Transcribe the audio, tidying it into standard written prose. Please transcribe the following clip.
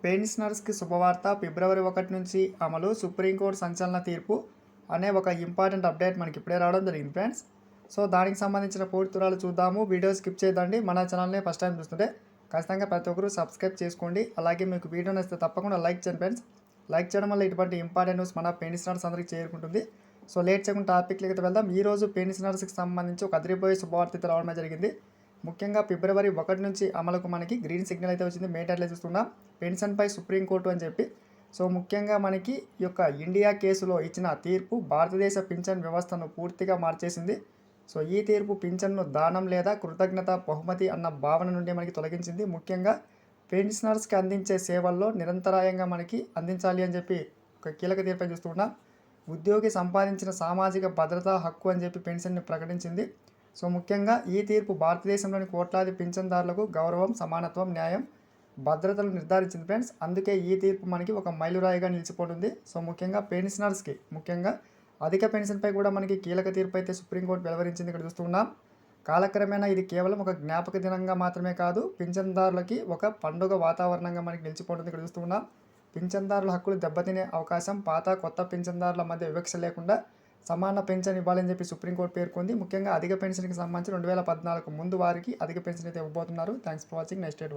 పెన్షనర్స్కి శుభవార్త ఫిబ్రవరి 1 నుంచి అమలు సుప్రీంకోర్టు సంచలన తీర్పు అనే ఒక ఇంపార్టెంట్ అప్డేట్ మనకి ఇప్పుడే రావడం జరిగింది ఫ్రెండ్స్. సో దానికి సంబంధించిన పూర్తి వివరాలు చూద్దాము. వీడియో స్కిప్ చేయదండి. మన ఛానల్ని ఫస్ట్ టైం చూస్తుంటే ఖచ్చితంగా ప్రతి ఒక్కరు సబ్స్క్రైబ్ చేసుకోండి. అలాగే మీకు వీడియో నచ్చితే తప్పకుండా లైక్ చేయండి ఫ్రెండ్స్. లైక్ చేయడం వల్ల ఇటువంటి ఇంపార్టెంట్ న్యూస్ మన పెన్షనర్స్ అందరికీ చేరుకుంటుంది. సో లేట్ చేయకుండా టాపిక్లకి వెళ్దాం. ఈరోజు పెన్షనర్స్కి సంబంధించి ఒక అదిరిపోయే శుభవార్త అయితే రావడం జరిగింది. ముఖ్యంగా ఫిబ్రవరి 1 నుంచి అమలుకు మనకి గ్రీన్ సిగ్నల్ అయితే వచ్చింది. మేటర్లో చూస్తున్నాం పెన్షన్పై సుప్రీంకోర్టు అని చెప్పి. సో ముఖ్యంగా మనకి ఈ యొక్క ఇండియా కేసులో ఇచ్చిన తీర్పు భారతదేశ పింఛన్ వ్యవస్థను పూర్తిగా మార్చేసింది. సో ఈ తీర్పు పింఛన్ను దానం లేదా కృతజ్ఞత బహుమతి అన్న భావన నుండి మనకి తొలగించింది. ముఖ్యంగా పెన్షనర్స్కి అందించే సేవల్లో నిరంతరాయంగా మనకి అందించాలి అని చెప్పి ఒక కీలక తీర్పు చూస్తున్నాం. ఉద్యోగి సంపాదించిన సామాజిక భద్రతా హక్కు అని చెప్పి పెన్షన్ని ప్రకటించింది. సో ముఖ్యంగా ఈ తీర్పు భారతదేశంలోని కోట్లాది పింఛన్దారులకు గౌరవం, సమానత్వం, న్యాయం, భద్రతలు నిర్ధారించింది ఫ్రెండ్స్. అందుకే ఈ తీర్పు మనకి ఒక మైలురాయిగా నిలిచిపోతుంది. సో ముఖ్యంగా పెన్షనర్స్కి ముఖ్యంగా అధిక పెన్షన్పై కూడా మనకి కీలక తీర్పు అయితే సుప్రీంకోర్టు వెలువరించింది. ఇక్కడ చూస్తున్నాం. కాలక్రమేణా ఇది కేవలం ఒక జ్ఞాపక దినంగా మాత్రమే కాదు, పింఛన్దారులకి ఒక పండుగ వాతావరణంగా మనకి నిలిచిపోతుంది. ఇక్కడ చూస్తున్నాం. పింఛన్దారుల హక్కులు దెబ్బతినే అవకాశం, పాత కొత్త పింఛన్దారుల మధ్య వివక్ష లేకుండా సమాన పెన్షన్ ఇవ్వాలని చెప్పి సుప్రీంకోర్టు పేర్కొంది. ముఖ్యంగా అధిక పెన్షన్కి సంబంధించి 2014 ముందు వారికి అధిక పెన్షన్ అయితే ఇవ్వబోతున్నారు. Thanks for watching. Next date.